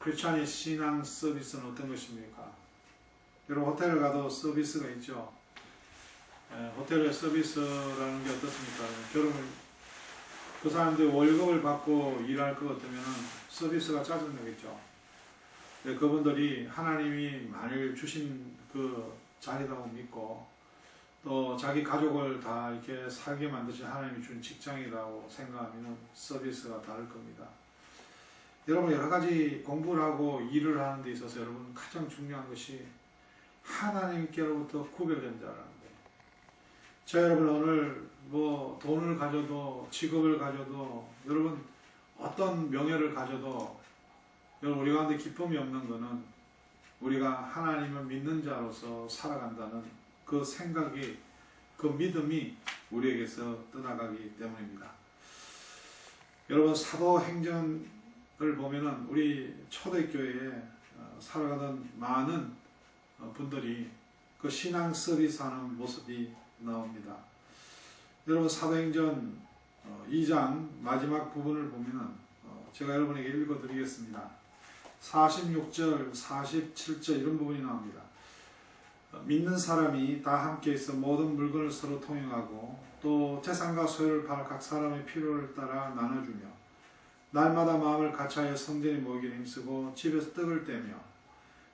크리스찬의 신앙 서비스는 어떤 것입니까? 여러분 호텔을 가도 서비스가 있죠. 호텔의 서비스라는 게 어떻습니까? 여러분 그 사람들이 월급을 받고 일할 것 같으면 서비스가 짜증나겠죠. 그분들이 하나님이 만일 주신 그 자리라고 믿고 또 자기 가족을 다 이렇게 살게 만드신 하나님이 준 직장이라고 생각하면 서비스가 다를 겁니다. 여러분 여러 가지 공부를 하고 일을 하는 데 있어서 여러분 가장 중요한 것이 하나님께로부터 구별된 자라는 거예요. 자 여러분 오늘 뭐 돈을 가져도 직업을 가져도 여러분 어떤 명예를 가져도 여러분 우리 가운데 기쁨이 없는 것은 우리가 하나님을 믿는 자로서 살아간다는 그 생각이 그 믿음이 우리에게서 떠나가기 때문입니다. 여러분 사도행전을 보면은 우리 초대교회에 살아가던 많은 분들이 그 신앙 서비스하는 모습이 나옵니다. 여러분 사도행전 2장 마지막 부분을 보면은 제가 여러분에게 읽어드리겠습니다. 46절, 47절 이런 부분이 나옵니다. 믿는 사람이 다 함께 있어 모든 물건을 서로 통용하고 또 재산과 소유를 팔아 각 사람의 필요를 따라 나눠주며 날마다 마음을 같이하여 성전에 모이기를 힘쓰고 집에서 떡을 떼며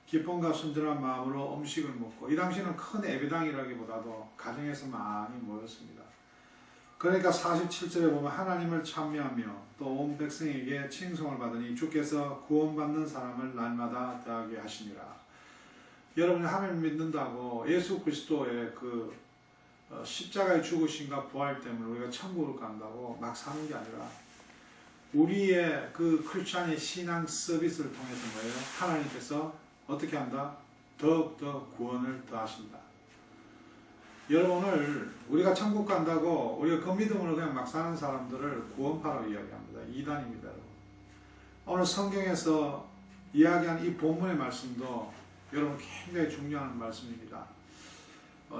기쁨과 순전한 마음으로 음식을 먹고 이 당시는 큰 예배당이라기보다도 가정에서 많이 모였습니다. 그러니까 47절에 보면 하나님을 찬미하며 또 온 백성에게 칭송을 받으니 주께서 구원받는 사람을 날마다 더하게 하시니라. 여러분이 하나님을 믿는다고 예수 그리스도의 그 십자가의 죽으심과 부활 때문에 우리가 천국을 간다고 막 사는 게 아니라 우리의 그 크리스찬의 신앙 서비스를 통해서 뭐예요? 하나님께서 어떻게 한다? 더욱더 구원을 더하신다. 여러분 오늘 우리가 천국 간다고 우리가 그 믿음으로 그냥 막 사는 사람들을 구원파라고 이야기합니다. 이단입니다. 여러분. 오늘 성경에서 이야기한 이 본문의 말씀도 여러분 굉장히 중요한 말씀입니다.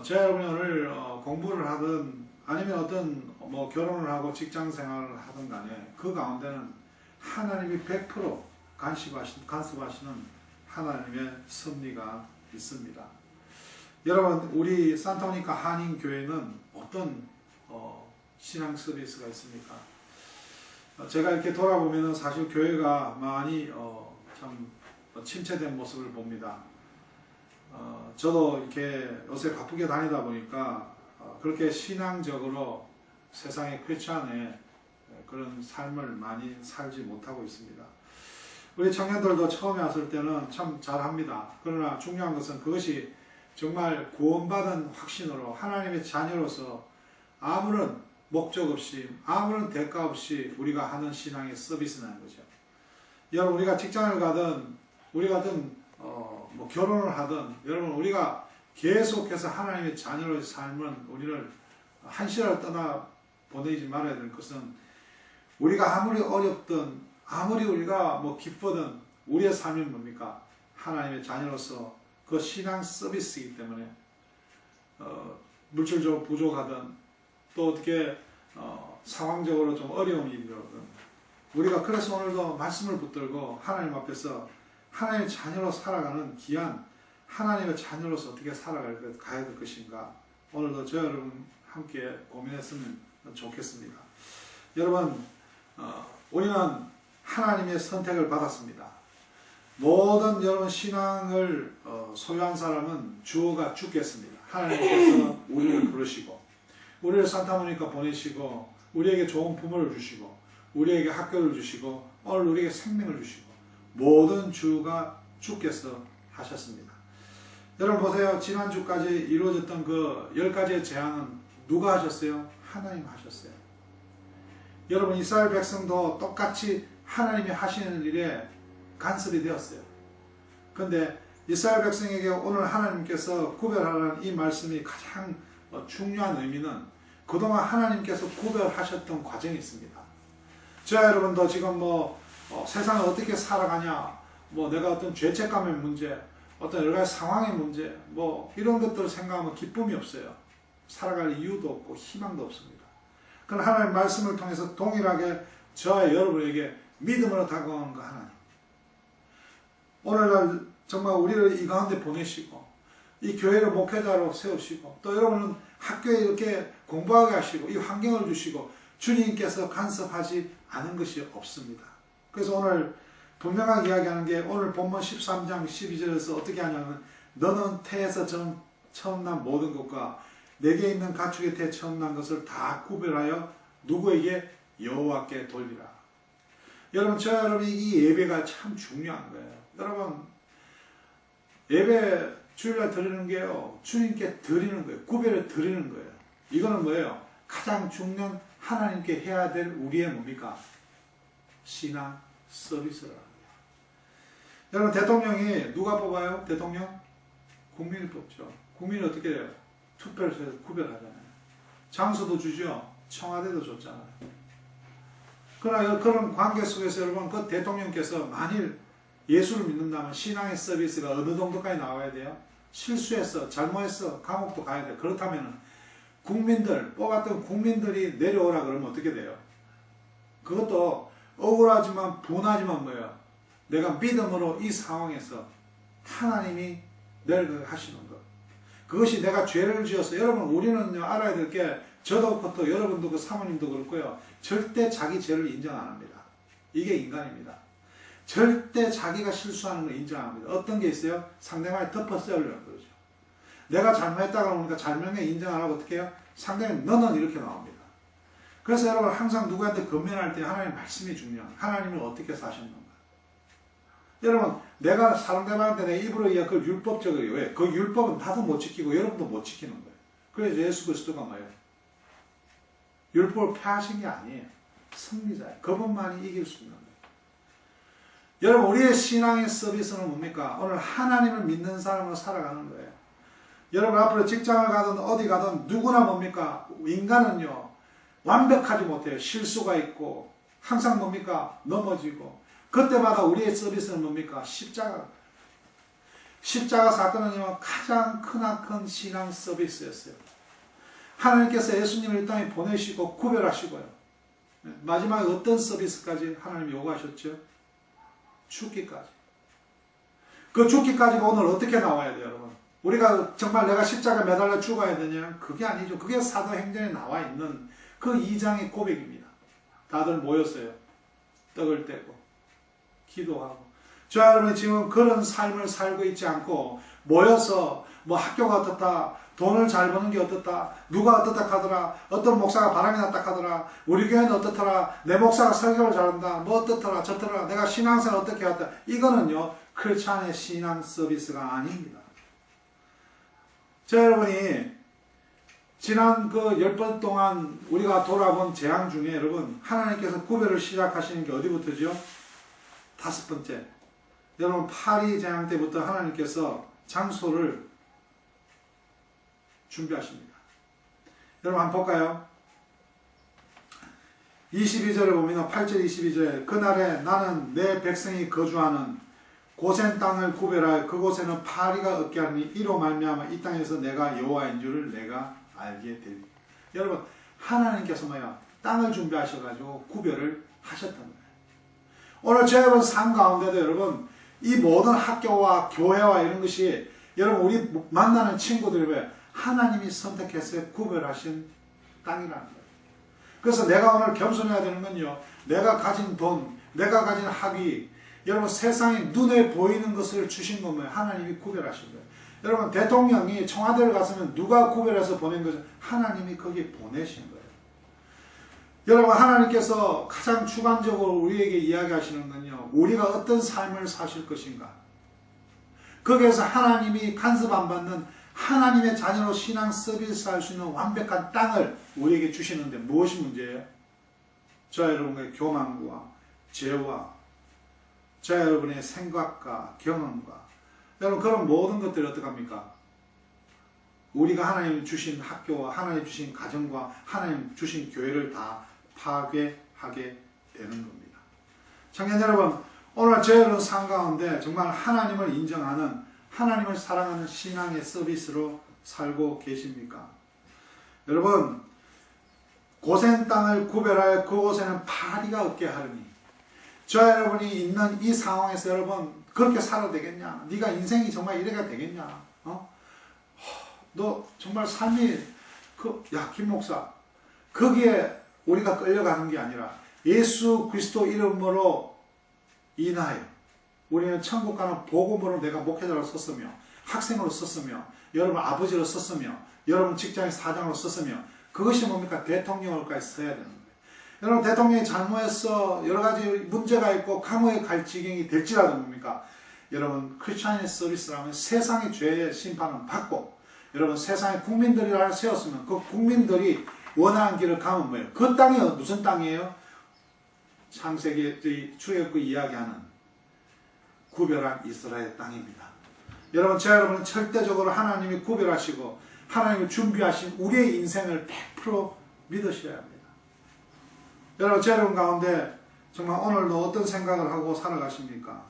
제가 여러분이 오늘 공부를 하든 아니면 어떤 뭐 결혼을 하고 직장 생활을 하든 간에 그 가운데는 하나님이 100% 간섭하시는 하나님의 섭리가 있습니다. 여러분 우리 산타모니카 한인교회는 어떤 신앙 서비스가 있습니까? 제가 이렇게 돌아보면 사실 교회가 많이 참 침체된 모습을 봅니다. 저도 이렇게 요새 바쁘게 다니다 보니까 그렇게 신앙적으로 세상의 크리스찬의 그런 삶을 많이 살지 못하고 있습니다. 우리 청년들도 처음에 왔을 때는 참 잘합니다. 그러나 중요한 것은 그것이 정말 구원받은 확신으로 하나님의 자녀로서 아무런 목적 없이 아무런 대가 없이 우리가 하는 신앙의 서비스라는 거죠. 여러분 우리가 직장을 가든 우리가 뭐 결혼을 하든 여러분 우리가 계속해서 하나님의 자녀로의 삶은 우리를 한시라도 떠나 보내지 말아야 될 것은 우리가 아무리 어렵든 아무리 우리가 뭐 기쁘든 우리의 삶이 뭡니까? 하나님의 자녀로서 그 신앙 서비스이기 때문에 물질적으로 부족하든 또 어떻게 상황적으로 좀 어려운 일이든 우리가 그래서 오늘도 말씀을 붙들고 하나님 앞에서 하나님의 자녀로 살아가는 귀한 하나님의 자녀로서 어떻게 가야 될 것인가 오늘도 저 여러분 함께 고민했으면 좋겠습니다. 여러분 우리는 하나님의 선택을 받았습니다. 모든 여러분 신앙을 소유한 사람은 주어가 죽겠습니다. 하나님께서 우리를 부르시고 우리를 산타모니카 보내시고 우리에게 좋은 부모를 주시고 우리에게 학교를 주시고 오늘 우리에게 생명을 주시고 모든 주가 주께서 하셨습니다. 여러분 보세요. 지난주까지 이루어졌던 그 10가지의 제안은 누가 하셨어요? 하나님 하셨어요. 여러분 이스라엘 백성도 똑같이 하나님이 하시는 일에 간섭이 되었어요. 그런데 이스라엘 백성에게 오늘 하나님께서 구별하라는 이 말씀이 가장 중요한 의미는 그동안 하나님께서 구별하셨던 과정이 있습니다. 자 여러분도 지금 세상을 어떻게 살아가냐 내가 어떤 죄책감의 문제 어떤 여러 가지 상황의 문제 이런 것들을 생각하면 기쁨이 없어요. 살아갈 이유도 없고 희망도 없습니다. 그러나 하나님의 말씀을 통해서 동일하게 저와 여러분에게 믿음으로 다가오는 거 하나님 오늘날 정말 우리를 이 가운데 보내시고 이 교회를 목회자로 세우시고 또 여러분은 학교에 이렇게 공부하게 하시고 이 환경을 주시고 주님께서 간섭하지 않은 것이 없습니다. 그래서 오늘 분명하게 이야기하는 게 오늘 본문 13장 12절에서 어떻게 하냐면 너는 태에서 처음 난 모든 것과 내게 있는 가축의 태 처음 난 것을 다 구별하여 누구에게? 여호와께 돌리라. 여러분 저와 여러분이 이 예배가 참 중요한 거예요. 여러분 예배 주일날 드리는 게요 주님께 드리는 거예요. 구별해 드리는 거예요. 이거는 뭐예요? 가장 중요한 하나님께 해야 될 우리의 뭡니까? 신앙 서비스를 하는 거예요. 여러분 대통령이 누가 뽑아요? 대통령? 국민이 뽑죠. 국민이 어떻게 해요? 투표를 해서 구별하잖아요. 장소도 주죠. 청와대도 줬잖아요. 그러나 그런 관계 속에서 여러분 그 대통령께서 만일 예수를 믿는다면 신앙의 서비스가 어느 정도까지 나와야 돼요? 실수했어, 잘못했어, 감옥도 가야 돼. 그렇다면 국민들, 뽑았던 국민들이 내려오라 그러면 어떻게 돼요? 그것도 억울하지만 분하지만 뭐예요? 내가 믿음으로 이 상황에서 하나님이 내려가시는 것. 그것이 내가 죄를 지어서 여러분 우리는 알아야 될 게 저도 그렇고 여러분도 그 사모님도 그렇고요. 절대 자기 죄를 인정 안 합니다. 이게 인간입니다. 절대 자기가 실수하는 걸 인정 안 합니다. 어떤 게 있어요? 상대방이 덮어쓰려고 그러죠. 내가 잘못했다고 하니까 잘못에 인정 안 하고 어떻게 해요? 상대방이 너는 이렇게 나옵니다. 그래서 여러분 항상 누구한테 건면할 때 하나님 말씀이 중요한 하나님을 어떻게 사셨는가. 여러분 내가 상대방한테 내 입으로 이야기한 그 율법적이에요. 왜? 그 율법은 나도 못 지키고 여러분도 못 지키는 거예요. 그래서 예수 그리스도가 뭐예요? 율법을 폐하신 게 아니에요. 승리자예요. 그분만이 이길 수 있는 거예요. 여러분 우리의 신앙의 서비스는 뭡니까? 오늘 하나님을 믿는 사람으로 살아가는 거예요. 여러분 앞으로 직장을 가든 어디 가든 누구나 뭡니까? 인간은요 완벽하지 못해요. 실수가 있고 항상 뭡니까? 넘어지고 그때마다 우리의 서비스는 뭡니까? 십자가. 십자가 사건은요 가장 크나큰 신앙 서비스였어요. 하나님께서 예수님을 이 땅에 보내시고 구별하시고요. 마지막에 어떤 서비스까지 하나님이 요구하셨죠? 죽기까지. 그 죽기까지가 오늘 어떻게 나와야 돼요, 여러분? 우리가 정말 내가 십자가에 매달려 죽어야 되냐? 그게 아니죠. 그게 사도행전에 나와 있는 그 2장의 고백입니다. 다들 모였어요. 떡을 떼고 기도하고. 저 여러분이 지금 그런 삶을 살고 있지 않고 모여서 뭐 학교가 어떻다, 돈을 잘 버는 게 어떻다, 누가 어떻다 하더라, 어떤 목사가 바람이 났다 하더라, 우리 교회는 어떻더라, 내 목사가 설교를 잘한다, 뭐 어떻더라, 저더라, 내가 신앙생활 어떻게 했다. 이거는요 크리스찬의 신앙 서비스가 아닙니다. 저 여러분이 지난 그 10번 동안 우리가 돌아본 재앙 중에 여러분 하나님께서 구별을 시작하시는 게 어디부터죠? 5번째. 여러분 파리 재앙 때부터 하나님께서 장소를 준비하십니다. 여러분 한번 볼까요? 22절에 보면 8절 22절에 그날에 나는 내 백성이 거주하는 고센 땅을 구별하여 그곳에는 파리가 없게 하니 이로 말미암아 이 땅에서 내가 여호와인 줄을 내가 알게 되리. 여러분 하나님께서 뭐야? 땅을 준비하셔가지고 구별을 하셨단 말이에요. 오늘 저 여러분 삶 가운데도 여러분 이 모든 학교와 교회와 이런 것이 여러분 우리 만나는 친구들이 왜? 하나님이 선택해서 구별하신 땅이라는 거예요. 그래서 내가 오늘 겸손해야 되는 건요. 내가 가진 돈, 내가 가진 학위, 여러분 세상에 눈에 보이는 것을 주신 거면 하나님이 구별하신 거예요. 여러분 대통령이 청와대를 갔으면 누가 구별해서 보낸 거죠? 하나님이 거기에 보내신 거예요. 여러분 하나님께서 가장 주관적으로 우리에게 이야기하시는 건요. 우리가 어떤 삶을 사실 것인가. 거기에서 하나님이 간섭 안 받는 하나님의 자녀로 신앙 서비스 할 수 있는 완벽한 땅을 우리에게 주시는데 무엇이 문제예요? 저 여러분의 교만과 죄와 저 여러분의 생각과 경험과 여러분 그런 모든 것들이 어떡합니까? 우리가 하나님 주신 학교와 하나님 주신 가정과 하나님 주신 교회를 다 파괴하게 되는 겁니다. 청년 여러분 오늘 저 여러분 삶 가운데 정말 하나님을 인정하는 하나님을 사랑하는 신앙의 서비스로 살고 계십니까? 여러분 고센 땅을 구별하여 그곳에는 파리가 없게 하리니 저 여러분이 있는 이 상황에서 여러분 그렇게 살아도 되겠냐? 네가 인생이 정말 이래가 되겠냐? 너 정말 삶이 김 목사, 거기에 우리가 끌려가는 게 아니라 예수 그리스도 이름으로 인하여 우리는 천국 가는 복음으로 내가 목회자로 썼으며 학생으로 썼으며 여러분 아버지로 썼으며 여러분 직장의 사장으로 썼으며 그것이 뭡니까? 대통령으로까지 써야 되는 거예요. 여러분 대통령이 잘못해서 여러 가지 문제가 있고 감옥에 갈 지경이 될지라도 뭡니까? 여러분 크리스찬의 서비스라면 세상의 죄의 심판은 받고 여러분 세상의 국민들이라 세웠으면 그 국민들이 원하는 길을 가면 뭐예요? 그 땅이 무슨 땅이에요? 창세기 출애굽 이야기하는 구별한 이스라엘 땅입니다. 여러분 제가 여러분은 절대적으로 하나님이 구별하시고 하나님이 준비하신 우리의 인생을 100% 믿으셔야 합니다. 여러분 제 여러분 가운데 정말 오늘도 어떤 생각을 하고 살아가십니까?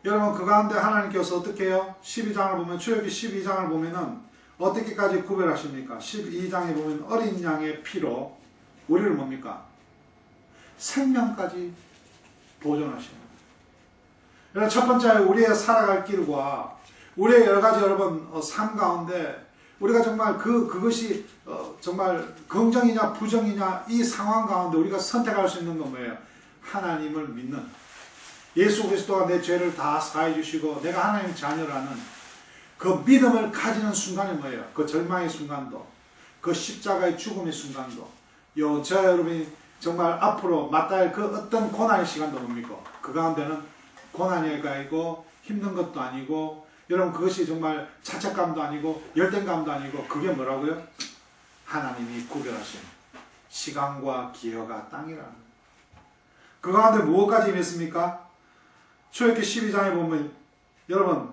여러분 그 가운데 하나님께서 어떻게 해요? 12장을 보면 출애굽기 12장을 보면은 어떻게까지 구별하십니까? 12장에 보면 어린 양의 피로 우리를 뭡니까? 생명까지 보존하십니다. 여러분 첫 번째 우리의 살아갈 길과 우리의 여러 가지 여러분 삶 가운데 우리가 정말 그것이 정말 긍정이냐 부정이냐 이 상황 가운데 우리가 선택할 수 있는 건 뭐예요? 하나님을 믿는 예수 그리스도가 내 죄를 다 사해 주시고 내가 하나님의 자녀라는 그 믿음을 가지는 순간이 뭐예요? 그 절망의 순간도 그 십자가의 죽음의 순간도 저 여러분이 정말 앞으로 맞닿을 그 어떤 고난의 시간도 뭡니까? 그 가운데는 고난이 아니고 힘든 것도 아니고 여러분 그것이 정말 자책감도 아니고 열등감도 아니고 그게 뭐라고요? 하나님이 구별하신 시간과 기회가 땅이라는 거예요. 그 가운데 무엇까지 임했습니까? 출애굽기 12장에 보면 여러분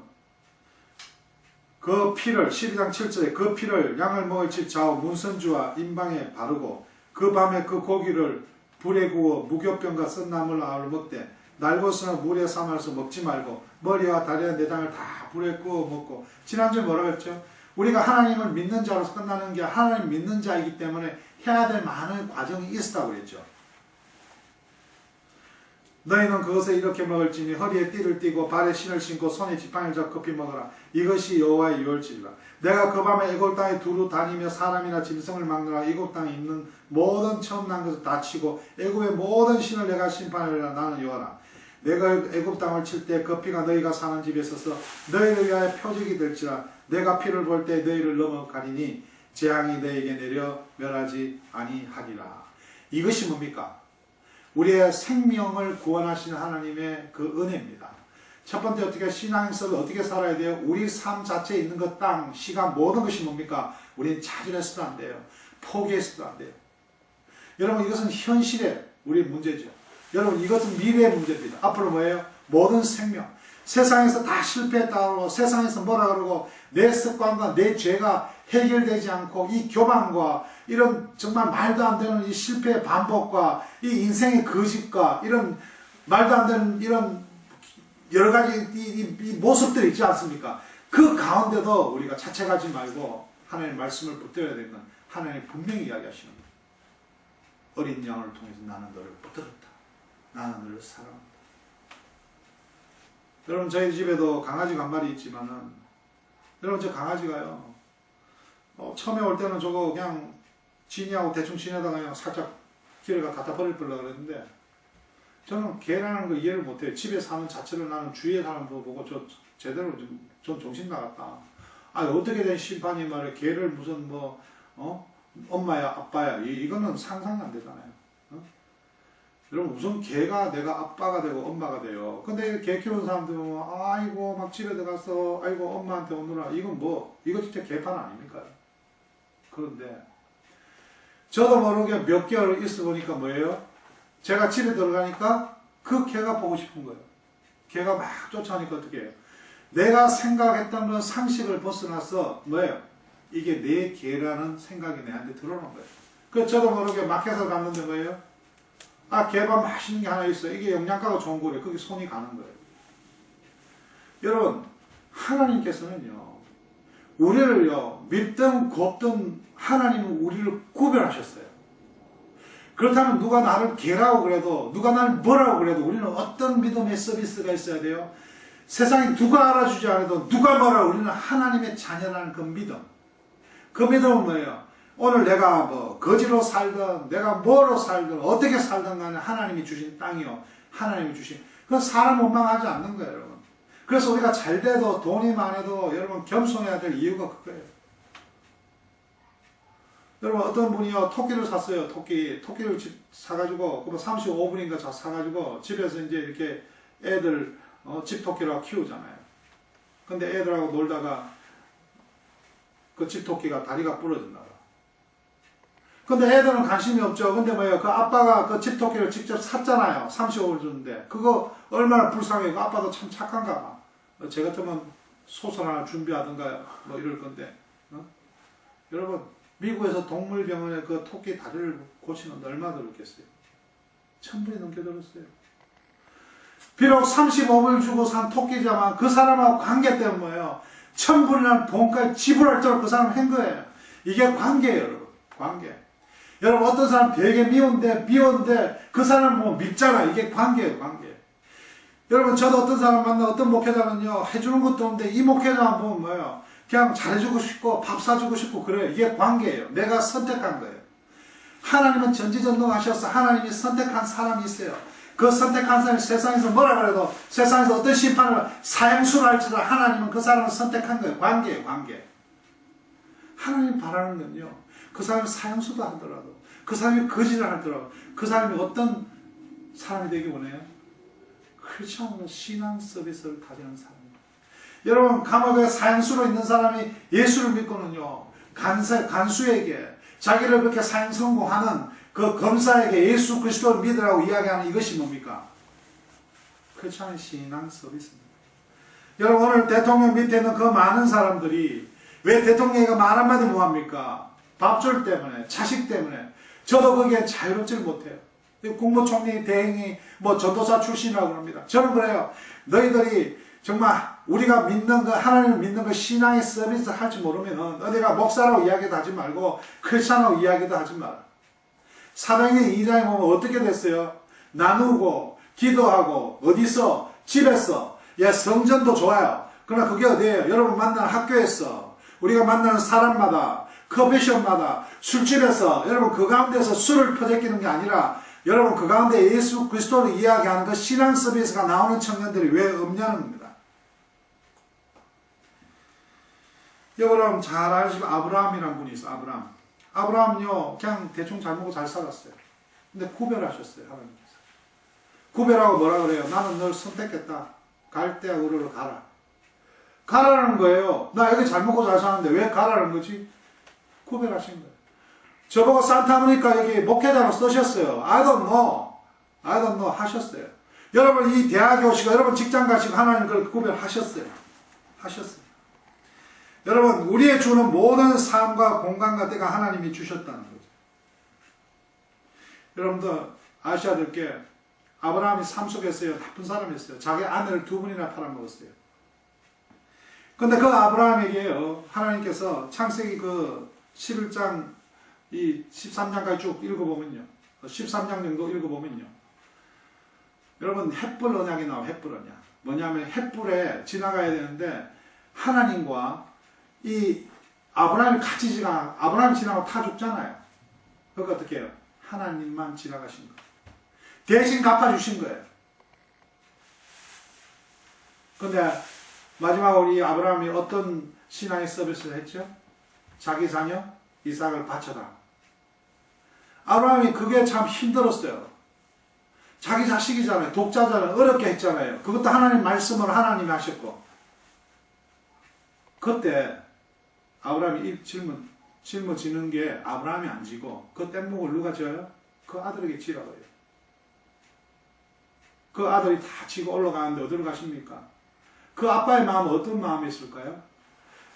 그 피를 12장 7절에 그 피를 양을 먹을 집 좌우 문선주와 임방에 바르고 그 밤에 그 고기를 불에 구워 무교병과 썬나물 아울러 먹되 날것으나 물에 삶아서 먹지 말고 머리와 다리와 내장을 다 불에 구워 먹고 지난주에 뭐라고 했죠? 우리가 하나님을 믿는 자로서 끝나는 게 하나님 믿는 자이기 때문에 해야 될 많은 과정이 있었다고 그랬죠. 너희는 그것을 이렇게 먹을지니 허리에 띠를 띠고 발에 신을 신고 손에 지팡이를 잡고 급히 먹어라. 이것이 여호와의 유월절이라. 내가 그 밤에 애굽 땅에 두루 다니며 사람이나 짐승을 막느라 애굽 땅에 있는 모든 처음 난 것을 다 치고 애굽의 모든 신을 내가 심판하리라. 나는 여호와라. 내가 애굽 땅을 칠 때 그 피가 너희가 사는 집에 있어서 너희를 위하여 표적이 될지라. 내가 피를 볼 때 너희를 넘어가리니 재앙이 너희에게 내려 멸하지 아니하리라. 이것이 뭡니까? 우리의 생명을 구원하시는 하나님의 그 은혜입니다. 첫 번째 어떻게 신앙에서 어떻게 살아야 돼요? 우리 삶 자체에 있는 것, 땅, 시간 모든 것이 뭡니까? 우리는 차별해서도 안 돼요. 포기해서도 안 돼요. 여러분 이것은 현실의 우리 문제죠. 여러분 이것은 미래의 문제입니다. 앞으로 뭐예요? 모든 생명. 세상에서 다 실패했다고 세상에서 뭐라 그러고 내 습관과 내 죄가 해결되지 않고 이 교만과 이런 정말 말도 안 되는 이 실패의 반복과 이 인생의 거짓과 이런 말도 안 되는 이런 여러 가지 이 모습들이 있지 않습니까? 그 가운데도 우리가 자책하지 말고 하나님의 말씀을 붙들어야 되는 건 하나님이 분명히 이야기하시는 거예요. 어린 양을 통해서 나는 너를 붙들었다. 나는 너를 사랑한다. 여러분 저희 집에도 강아지가 한 마리 있지만은 여러분 저 강아지가요 처음에 올 때는 저거 그냥 지니하고 대충 지내다가 그냥 살짝 길에 갖다 버릴 뻔하려고 그랬는데 저는 개라는 거 이해를 못해요. 집에 사는 자체를 나는 주위에 사람도 보고 저 제대로 전 정신 나갔다. 아 어떻게 된 심판이 말이야 개를 무슨 뭐 엄마야 아빠야 이거는 상상이 안 되잖아요. 여러분 무슨 개가 내가 아빠가 되고 엄마가 돼요. 근데 개 키우는 사람들 보면 아이고 막 집에 들어가서 아이고 엄마한테 오느라 이건 뭐 이거 진짜 개판 아닙니까? 그런데 저도 모르게 몇 개월 있어 보니까 뭐예요? 제가 집에 들어가니까 그 개가 보고 싶은 거예요. 개가 막 쫓아오니까 어떻게 해요? 내가 생각했던 그런 상식을 벗어나서 뭐예요? 이게 내 개라는 생각이 내한테 들어오는 거예요. 그래서 저도 모르게 마켓을 갔는데 뭐예요? 아, 개밥 맛있는 게 하나 있어요. 이게 영양가가 좋은 거래. 거기 손이 가는 거예요. 여러분, 하나님께서는요, 우리를요, 믿든 곱든 하나님은 우리를 구별하셨어요. 그렇다면 누가 나를 개라고 그래도, 누가 나를 뭐라고 그래도 우리는 어떤 믿음의 서비스가 있어야 돼요? 세상에 누가 알아주지 않아도 누가 뭐라고, 우리는 하나님의 자녀라는 그 믿음. 그 믿음은 뭐예요? 오늘 내가 뭐 거지로 살든 내가 뭐로 살든 어떻게 살든 간에 하나님이 주신 땅이요, 하나님이 주신, 그건 사람 원망하지 않는 거예요, 여러분. 그래서 우리가 잘 돼도 돈이 많아도 여러분 겸손해야 될 이유가 그거예요. 여러분 어떤 분이요 토끼를 샀어요. 토끼를 사가지고 35분인가 사가지고 집에서 이제 이렇게 애들 집토끼라고 키우잖아요. 근데 애들하고 놀다가 그 집토끼가 다리가 부러진다. 근데 애들은 관심이 없죠. 근데 뭐예요? 그 아빠가 그 집토끼를 직접 샀잖아요. 35분 줬는데. 그거 얼마나 불쌍해요. 그 아빠도 참 착한가 봐. 제 같으면 소설 하나 준비하든가 뭐 이럴 건데. 여러분, 미국에서 동물병원에 그 토끼 다리를 고치는데 얼마 들었겠어요? 1,000불이 넘게 들었어요. 비록 35불 주고 산 토끼지만 그 사람하고 관계 때문에 뭐예요? 1,000불이라는 돈까지 지불할 줄 그 사람 한 거예요. 이게 관계예요, 여러분. 관계. 여러분 어떤 사람 되게 미운데 그 사람 뭐 밉잖아. 이게 관계예요, 관계. 여러분 저도 어떤 사람 만나 어떤 목회자는요 해주는 것도 없는데 이 목회자 보면 뭐예요? 그냥 잘해주고 싶고 밥 사주고 싶고 그래요. 이게 관계예요. 내가 선택한 거예요. 하나님은 전지전능하셔서 하나님이 선택한 사람이 있어요. 그 선택한 사람이 세상에서 뭐라 그래도 세상에서 어떤 심판을 사형수를 할지라도 하나님은 그 사람을 선택한 거예요. 관계예요, 관계. 하나님 바라는 건요, 그 사람이 사형수도 하더라도, 그 사람이 거짓을 하더라도, 그 사람이 어떤 사람이 되기 원해요? 크리스천으로 신앙 서비스를 가지는 사람입니다. 여러분, 감옥에 사형수로 있는 사람이 예수를 믿고는요, 간수에게 자기를 그렇게 사형 선고하는 그 검사에게 예수 그리스도를 믿으라고 이야기하는 이것이 뭡니까? 크리스천의 신앙 서비스입니다. 여러분, 오늘 대통령 밑에 있는 그 많은 사람들이 왜 대통령이 말 한마디 뭐합니까? 밥줄 때문에, 자식 때문에. 저도 거기에 자유롭지를 못해요. 국무총리, 대행이, 뭐 전도사 출신이라고 합니다. 저는 그래요. 너희들이 정말 우리가 믿는 거, 하나님을 믿는 거 신앙의 서비스 할지 모르면은 어디가 목사라고 이야기도 하지 말고 크리스찬하고 이야기도 하지 마라. 사도행전 2장에 보면 어떻게 됐어요? 나누고 기도하고 어디서? 집에서. 예, 성전도 좋아요. 그러나 그게 어디예요? 여러분 만나는 학교에서, 우리가 만나는 사람마다, 커피숍마다, 술집에서, 여러분 그 가운데서 술을 퍼제끼는 게 아니라 여러분 그 가운데 예수 그리스도를 이야기하는 그 신앙 서비스가 나오는 청년들이 왜 없냐는 겁니다. 여러분 잘 아시고 아브라함이라는 분이 있어요. 아브라함은요 그냥 대충 잘 먹고 잘 살았어요. 근데 구별하셨어요. 하나님께서. 구별하고 뭐라 그래요? 나는 널 선택했다. 갈대아 우르로 가라. 가라는 거예요. 나 여기 잘 먹고 잘 사는데 왜 가라는 거지? 구별하신 거예요. 저보고 산타모니카 여기 목회자로 쓰셨어요. I don't know 하셨어요. 여러분 이 대학에 오시고 여러분 직장 가시고 하나님 그걸 구별하셨어요. 여러분 우리의 주는 모든 삶과 공간과 때가 하나님이 주셨다는 거죠. 여러분들 아셔야 될 게 아브라함이 삶 속에서요 나쁜 사람이었어요. 자기 아내를 2번이나 팔아먹었어요. 근데 그 아브라함에게요 하나님께서 창세기 그 11장 이 13장까지 쭉 읽어보면요. 13장 정도 읽어보면요. 여러분 햇불 언약이 나와요. 햇불 언약. 뭐냐면 햇불에 지나가야 되는데 하나님과 이 아브라함이 같이 아브라함이 지나가고 타 죽잖아요. 그러니까 어떻게 해요? 하나님만 지나가신 거예요. 대신 갚아주신 거예요. 근데 마지막으로 이 아브라함이 어떤 신앙의 서비스를 했죠? 자기 자녀 이삭을 바쳐다. 아브라함이 그게 참 힘들었어요. 자기 자식이잖아요. 독자잖아요. 어렵게 했잖아요. 그것도 하나님 말씀으로 하나님이 하셨고. 그때 아브라함이 짊어지는 게 아브라함이 안 지고 그 뗏목을 누가 져요? 그 아들에게 지라고 해요. 그 아들이 다 지고 올라가는데 어디로 가십니까? 그 아빠의 마음은 어떤 마음이 있을까요?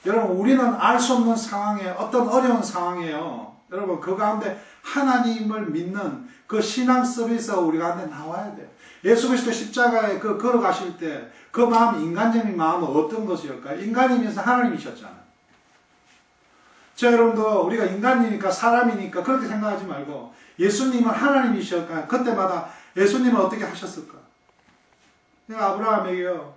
여러분 우리는 알 수 없는 상황에 어떤 어려운 상황이에요. 여러분 그 가운데 하나님을 믿는 그 신앙 서비스가 우리 가운데 나와야 돼요. 예수 그리스도 십자가에 그 걸어가실 때 그 마음, 인간적인 마음은 어떤 것이었을까요? 인간이면서 하나님이셨잖아요. 자 여러분도 우리가 인간이니까 사람이니까 그렇게 생각하지 말고 예수님은 하나님이셨까? 그때마다 예수님은 어떻게 하셨을까? 아브라함에게요,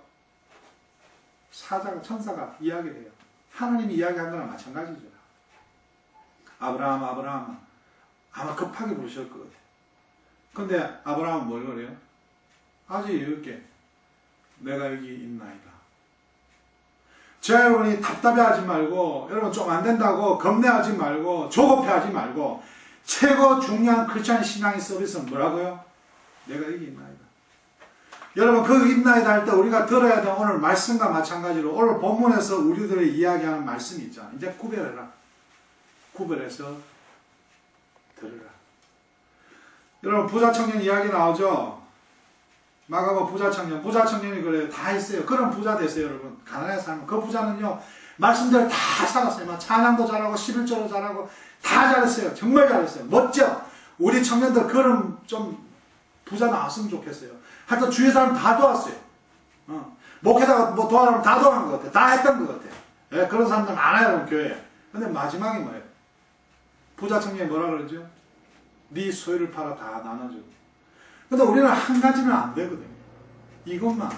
천사가 이야기를 해요. 하나님이 이야기한 거랑 마찬가지죠. 아브라함, 아브라함. 아마 급하게 부르실 것 같아요. 근데 아브라함은 뭘 그래요? 아주 여유있게 내가 여기 있나이다. 저 여러분이 답답해하지 말고, 여러분 좀 안 된다고 겁내하지 말고, 조급해하지 말고, 최고 중요한 크리스찬 신앙의 서비스는 뭐라고요? 내가 여기 있나이다. 여러분 그 있나이다 할 때 우리가 들어야 되는 오늘 말씀과 마찬가지로 오늘 본문에서 우리들이 이야기하는 말씀이 있잖아. 이제 구별해라. 구별해서 들으라. 여러분 부자 청년 이야기 나오죠? 마가복 부자 청년이 그래요. 다 했어요. 그런 부자 되세요, 여러분. 가난하게 살면. 그 부자는요, 말씀대로 다 살았어요. 막 찬양도 잘하고, 11조도 잘하고, 다 잘했어요. 정말 잘했어요. 멋져. 우리 청년들 그런 좀 부자 나왔으면 좋겠어요. 하여튼 주위 사람 다 도왔어요. 목회자가 뭐 도와라면 다 도와한 것 같아. 다 했던 것 같아. 예, 그런 사람들 많아요, 여러분, 교회에. 근데 마지막에 뭐예요? 부자 청년이 뭐라 그러죠? 네 소유를 팔아 다 나눠줘. 근데 우리는 한 가지는 안 되거든요. 이것만.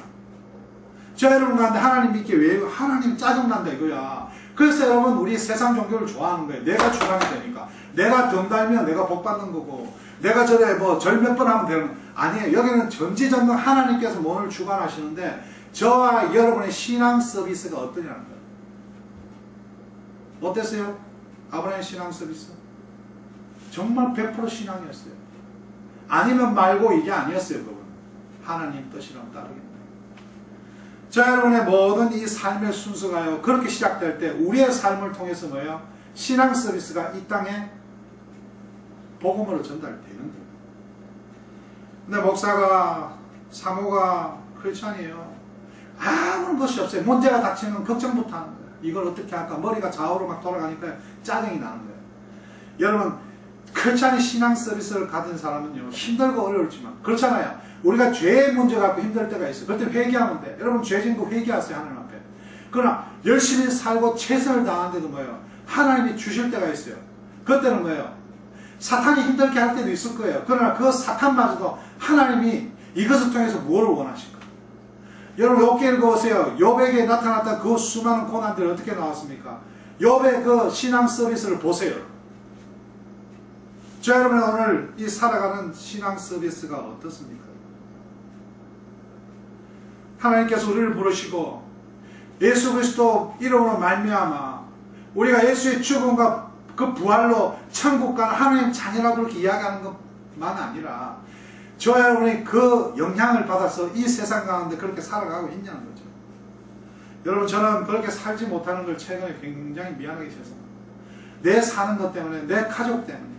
저 여러분 가운데 하나님 믿기 왜 하나님 짜증난다 이거야. 그래서 여러분 우리 세상 종교를 좋아하는 거예요. 내가 주관이 되니까. 내가 돈 달면 내가 복 받는 거고, 내가 저래 뭐 절 몇 번 하면 되는 거. 아니에요. 여기는 전지전능 하나님께서 오늘 주관하시는데 저와 여러분의 신앙 서비스가 어떠냐는 거예요. 어땠어요? 아브라함의 신앙 서비스? 정말 100% 신앙이었어요. 아니면 말고 이게 아니었어요. 그건 하나님 뜻이라면 따르겠다. 자, 여러분의 모든 이 삶의 순서가요, 그렇게 시작될 때 우리의 삶을 통해서 뭐예요? 신앙 서비스가 이 땅에 복음으로 전달되는 거예요. 근데 목사가, 사모가 크리스찬이에요. 아무런 것이 없어요. 문제가 닥치면 걱정부터 하는 거예요. 이걸 어떻게 할까? 머리가 좌우로 막 돌아가니까 짜증이 나는 거예요. 여러분, 크리스찬의 신앙 서비스를 가진 사람은요, 힘들고 어려울지만, 그렇잖아요. 우리가 죄의 문제 갖고 힘들 때가 있어요. 그때 회개하면 돼. 여러분 죄진 거 회개하세요, 하나님 앞에. 그러나 열심히 살고 최선을 다하는데도 뭐예요? 하나님이 주실 때가 있어요. 그때는 뭐예요? 사탄이 힘들게 할 때도 있을 거예요. 그러나 그 사탄마저도 하나님이 이것을 통해서 무엇을 원하실까? 여러분 욥기 읽어보세요. 욥에게 나타났던 그 수많은 고난들이 어떻게 나왔습니까? 욥의 그 신앙 서비스를 보세요. 자, 여러분 오늘 이 살아가는 신앙 서비스가 어떻습니까? 하나님께서 우리를 부르시고 예수 그리스도 이름으로 말미암아 우리가 예수의 죽음과 그 부활로 천국 가는 하나님 자녀라고 그렇게 이야기하는 것만 아니라 저와 여러분이 그 영향을 받아서 이 세상 가운데 그렇게 살아가고 있냐는 거죠. 여러분 저는 그렇게 살지 못하는 걸 최근에 굉장히 미안하게 생각합니다. 내 사는 것 때문에, 내 가족 때문에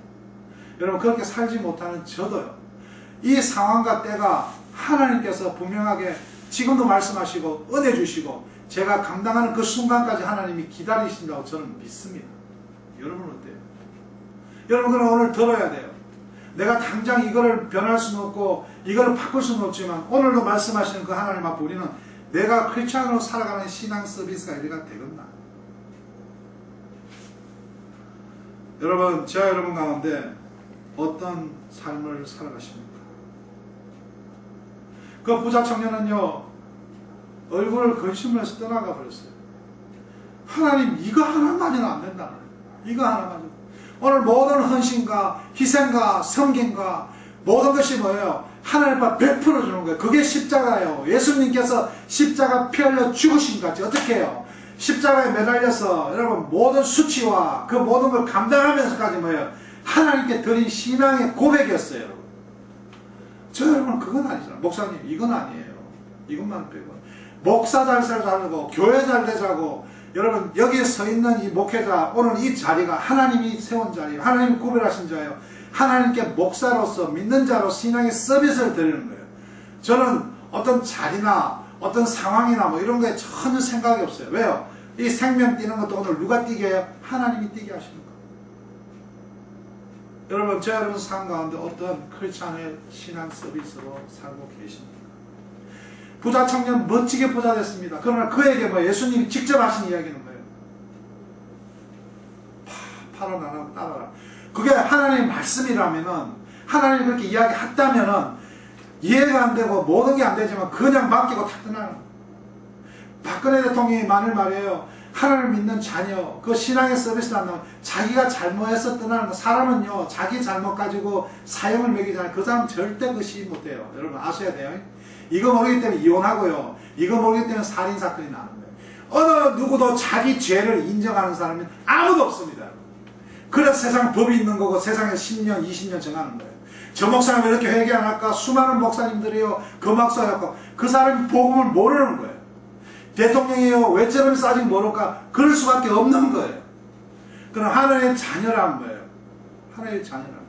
여러분 그렇게 살지 못하는 저도요. 이 상황과 때가 하나님께서 분명하게 지금도 말씀하시고 은혜 주시고 제가 감당하는 그 순간까지 하나님이 기다리신다고 저는 믿습니다. 여러분 어때요? 여러분 그럼 오늘 들어야 돼요. 내가 당장 이거를 변할 수는 없고 이거를 바꿀 수는 없지만 오늘도 말씀하시는 그 하나님 앞에 우리는 내가 크리스찬으로 살아가는 신앙 서비스가 이래가 되겠나? 여러분 제가 여러분 가운데 어떤 삶을 살아가십니까? 그 부자 청년은요 얼굴을 근심을 해서 떠나가 버렸어요. 하나님 이거 하나만이는 안 된다. 이거 하나만. 오늘 모든 헌신과 희생과 섬김과 모든 것이 뭐예요? 하나님 앞에 100% 주는 거예요. 그게 십자가예요. 예수님께서 십자가 피 흘려 죽으신 것같이 어떻게 해요? 십자가에 매달려서 여러분 모든 수치와 그 모든 걸 감당하면서까지 뭐예요? 하나님께 드린 신앙의 고백이었어요. 여러분. 저 여러분 그건 아니잖아요. 목사님 이건 아니에요. 이것만 빼고 목사 잘 살자고 교회 잘 되자고 여러분 여기에 서 있는 이 목회자 오늘 이 자리가 하나님이 세운 자리예요. 하나님이 구별하신 자예요. 하나님께 목사로서 믿는 자로 신앙의 서비스를 드리는 거예요. 저는 어떤 자리나 어떤 상황이나 뭐 이런 거에 전혀 생각이 없어요. 왜요? 이 생명 뛰는 것도 오늘 누가 뛰게 해요? 하나님이 뛰게 하시는 거예요. 여러분 저 여러분 삶 가운데 어떤 크리스찬의 신앙 서비스로 살고 계십니까? 부자 청년 멋지게 부자 됐습니다. 그러나 그에게 뭐 예수님이 직접 하신 이야기는 뭐예요? 팔아 나라고 따라라. 그게 하나님의 말씀이라면은, 하나님이 그렇게 이야기했다면은 이해가 안 되고 모든 게 안 되지만 그냥 맡기고 다 떠나는 거예요. 박근혜 대통령이 만일 말이에요, 하나님을 믿는 자녀, 그 신앙의 서비스를 한다면 자기가 잘못해서 떠나는 거. 사람은요, 자기 잘못 가지고 사형을 매기잖아요. 그 사람 절대 그 시인 못해요. 여러분 아셔야 돼요. 이거 모르기 때문에 이혼하고요, 이거 모르기 때문에 살인사건이 나는 거예요. 어느 누구도 자기 죄를 인정하는 사람은 아무도 없습니다. 그래서 세상 법이 있는 거고 세상에 10년 20년 정하는 거예요. 저 목사님 왜 이렇게 회개 안 할까? 수많은 목사님들이요, 그 목사였고 그 사람이 복음을 모르는 거예요. 대통령이요, 왜 저러면서 아직 모를까? 그럴 수밖에 없는 거예요. 그럼 하나님의 자녀란 거예요. 하나님의 자녀란 거예요.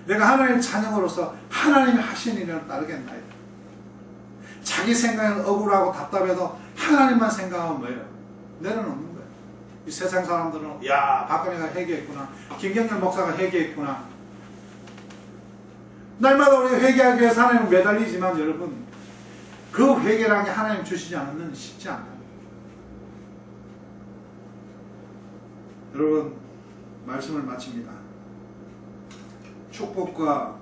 내가 하나님의 자녀로서 하나님이 하시는 일을 따르겠나요? 자기 생각은 억울하고 답답해도 하나님만 생각하면 뭐예요? 내려놓는 거예요. 이 세상 사람들은 야, 박근혜가 회개했구나, 김경렬 목사가 회개했구나. 날마다 우리 회개하기 위해서 하나님을 매달리지만 여러분, 그 회개라는 게 하나님 주시지 않으면 쉽지 않아요. 여러분, 말씀을 마칩니다. 축복과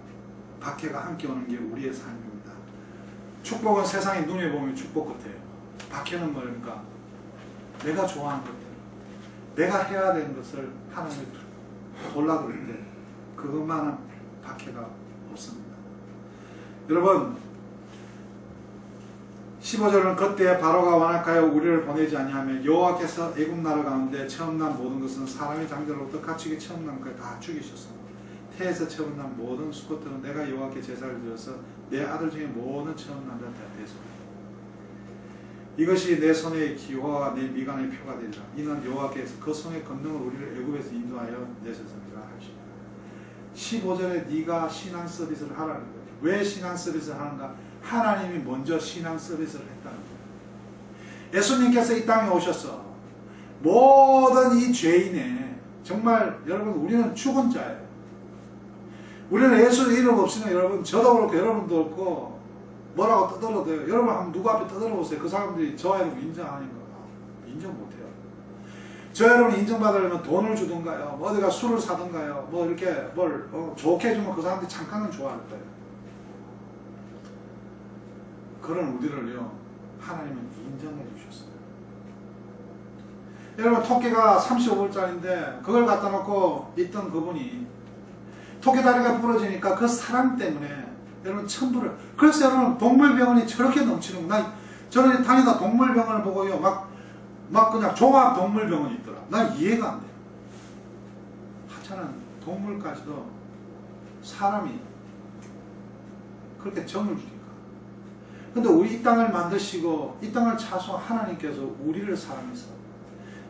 박해가 함께 오는 게 우리의 삶입니다. 축복은 세상의 눈에 보면 축복 같아요. 박해는 뭐니까 내가 좋아하는 것들, 내가 해야 되는 것을 하나님이 골라드릴 때 그것만은 박해가 없습니다. 여러분, 15절은 그때 바로가 완악하여 우리를 보내지 아니하며 여호와께서 애굽 나라 가운데 처음 난 모든 것은 사람의 장자로부터 가축이 처음 난 것을 다 죽이셨습니다. 태에서 처음 난 모든 수컷들은 내가 여호와께 제사를 드려서 내 아들 중에 모든 처음 난 자를 다 대속하리라. 이것이 내 손의 기호와 내 미간의 표가 되리라. 이는 여호와께서 그 손의 권능을 우리를 애굽에서 인도하여 내셨습니다 하시니라. 15절에 네가 신앙 서비스를 하라는 거예요. 왜 신앙 서비스를 하는가? 하나님이 먼저 신앙 서비스를 했다는 거예요. 예수님께서 이 땅에 오셔서 모든 이 죄인의, 정말 여러분 우리는 죽은 자예요. 우리는 예수 이름 없으면 여러분 저도 그렇고 여러분도 그렇고 뭐라고 떠들어도 여러분 한번 누구 앞에 떠들어보세요. 그 사람들이 저 이름 인정하는가? 인정 못해요. 저 여러분 인정받으려면 돈을 주던가요, 뭐 어디가 술을 사던가요, 뭐 이렇게 뭘 좋게 해주면 그 사람들이 잠깐은 좋아할 거예요. 그런 우리를요, 하나님은 인정해 주셨어요. 여러분, 토끼가 35불짜리인데 그걸 갖다 놓고 있던 그분이 토끼 다리가 부러지니까 그 사람 때문에 여러분 1000불을, 그래서 여러분 동물병원이 저렇게 넘치는구나. 저는 다니다 동물병원을 보고요, 막 그냥 종합 동물병원이 있더라. 난 이해가 안 돼요. 하찮은 동물까지도 사람이 그렇게 정을 주니까. 근데 우리 이 땅을 만드시고 이 땅을 차수한 하나님께서 우리를 사랑해서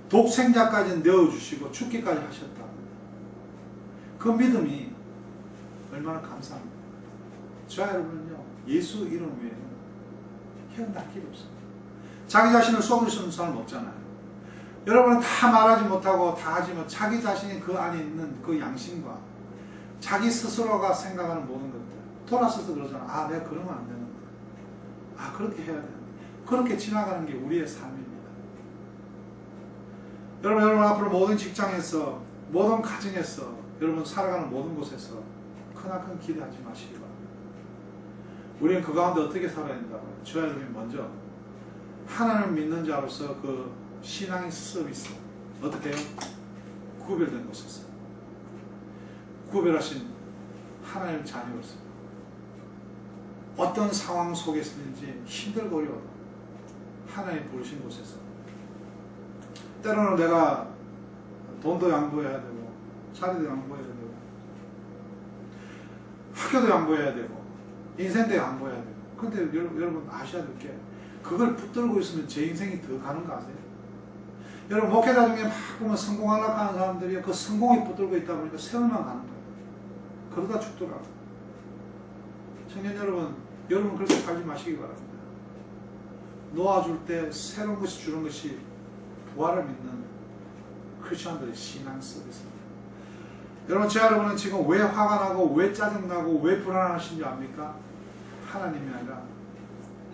독생자까지 내어주시고 죽기까지 하셨다. 그 믿음이 얼마나 감사합니다. 저와 여러분은요, 예수 이름 외에는 헤어날 길이 없습니다. 자기 자신을 속이시는 사람 없잖아요. 여러분은 다 말하지 못하고 다 하지만 자기 자신이 그 안에 있는 그 양심과 자기 스스로가 생각하는 모든 것들, 돌아서서 그러잖아. 아, 내가 그러면 안 되는데, 아, 그렇게 해야 되는데, 그렇게 지나가는 게 우리의 삶입니다. 여러분 앞으로 모든 직장에서, 모든 가정에서, 여러분 살아가는 모든 곳에서 크나큰 기대하지 마시기 바랍니다. 우리는 그 가운데 어떻게 살아야 된다고요? 저와 여러분이 먼저 하나님을 믿는 자로서 그 신앙의 서비스, 어떻게 해요? 구별된 곳에서 구별하신 하나님의 자녀로서 어떤 상황 속에서든지 힘들고 어려워도 하나님 부르신 곳에서, 때로는 내가 돈도 양보해야 되고 자리도 양보해야 되고 학교도 양보해야 되고 인생도 양보해야 되고, 근데 여러분 아셔야 될 게, 그걸 붙들고 있으면 제 인생이 더 가는 거 아세요? 여러분 목회자 중에 막 보면 성공하려고 하는 사람들이 그 성공에 붙들고 있다 보니까 세월만 가는 거예요. 그러다 죽더라고요. 청년 여러분 그렇게 살지 마시기 바랍니다. 놓아줄 때 새로운 것이 주는 것이 부활을 믿는 크리스천들의 신앙 서비스입니다. 여러분, 제 여러분은 지금 왜 화가 나고 왜 짜증나고 왜 불안하신지 압니까? 하나님이 아니라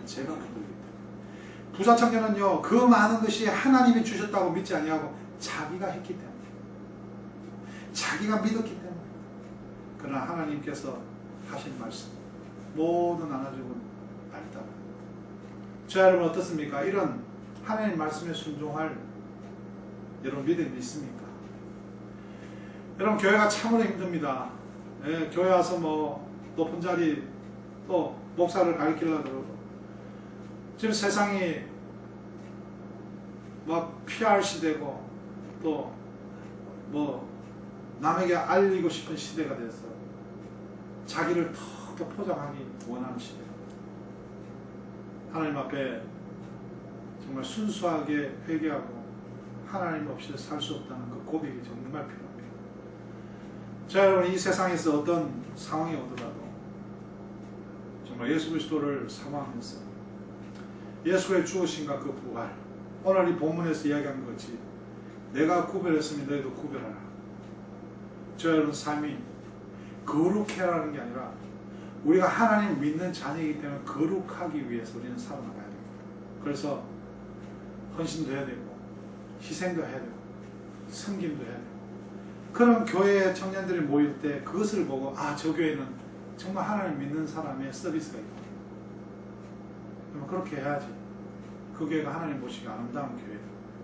제가 붙들기 때문에. 부자 청년은요, 그 많은 것이 하나님이 주셨다고 믿지 아니하고 자기가 했기 때문에. 자기가 믿었기 때문에. 그러나 하나님께서 하신 말씀 모두 나눠주고 알다. 자, 여러분 어떻습니까? 이런 하나님 말씀에 순종할 여러분 믿음이 있습니까? 여러분 교회가 참으로 힘듭니다. 예, 교회 와서 뭐 높은 자리 또 목사를 가르치려고 그러고 지금 세상이 막 PR 시대고 또 뭐 남에게 알리고 싶은 시대가 돼서 자기를 더 포장하기 원하는 시대. 하나님 앞에 정말 순수하게 회개하고 하나님 없이 살 수 없다는 그 고백이 정말 필요합니다. 자, 여러분 이 세상에서 어떤 상황이 오더라도 정말 예수 그리스도를 사모하면서 예수의 죽으심과 그 부활, 오늘 이 본문에서 이야기한 것이 내가 구별했으면 너희도 구별하라. 저 여러분 삶이 거룩해라는 게 아니라 우리가 하나님 믿는 자녀이기 때문에 거룩하기 위해서 우리는 살아나가야 됩니다. 그래서 헌신도 해야 되고 희생도 해야 되고 섬김도 해야 되고 그런 교회 청년들이 모일 때 그것을 보고 아, 저 교회는 정말 하나님 믿는 사람의 서비스가 있다. 그렇게 해야지. 그 교회가 하나님 보시기 아름다운 교회.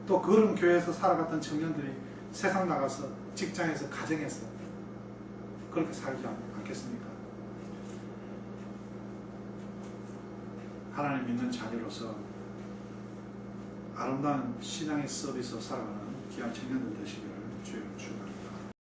또 그런 교회에서 살아갔던 청년들이 세상 나가서 직장에서 가정에서 그렇게 살지 않겠습니까? 하나님 믿는 자녀로서 아름다운 신앙의 서비스로 살아가는 귀한 청년들 되시기를 주의 축원합니다.